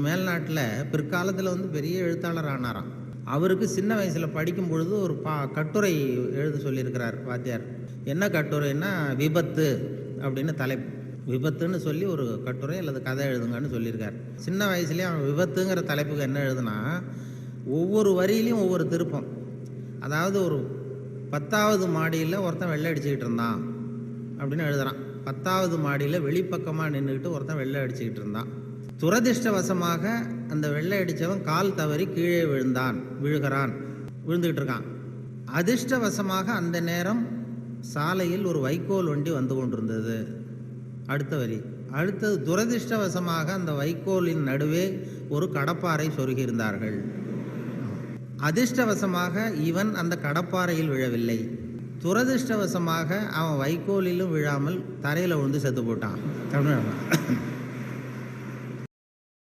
மேல்நாட்டில் பிற்காலத்தில் பெரிய எழுத்தாளர் ஆனாராம். அவருக்கு சின்ன வயசில் படிக்கும் பொழுது ஒரு கட்டுரை எழுத சொல்லியிருக்கிறார் வாத்தியார். என்ன கட்டுரைன்னா விபத்து அப்படின்னு தலைப்பு. விபத்துன்னு சொல்லி ஒரு கட்டுரை அல்லது கதை எழுதுங்கன்னு சொல்லியிருக்கார். சின்ன வயசுலேயே அவன் விபத்துங்கிற தலைப்புக்கு என்ன எழுதுனா, ஒவ்வொரு வரியிலையும் ஒவ்வொரு திருப்பம். அதாவது ஒரு 10வது மாடியில் ஒருத்தன் வெள்ளை அடிச்சுக்கிட்டு இருந்தான் அப்படின்னு எழுதுறான். 10வது மாடியில் வெளிப்பக்கமாக நின்றுக்கிட்டு ஒருத்தன் வெள்ளை அடிச்சுக்கிட்டு இருந்தான். துரதிர்ஷ்டவசமாக அந்த வெள்ளை அடித்தவன் கால் தவறி கீழே விழுந்துக்கிட்டு இருக்கான். அதிர்ஷ்டவசமாக அந்த நேரம் சாலையில் ஒரு வைக்கோல் வண்டி வந்து கொண்டிருந்தது. அடுத்த வரி. அடுத்தது, துரதிர்ஷ்டவசமாக அந்த வைக்கோலின் நடுவே ஒரு கடப்பாறை சொருகியிருந்தார்கள். அதிர்ஷ்டவசமாக இவன் அந்த கடப்பாறையில் விழவில்லை. துரதிர்ஷ்டவசமாக அவன் வைக்கோலிலும் விழாமல் தரையில் விழுந்து செத்து போட்டான்.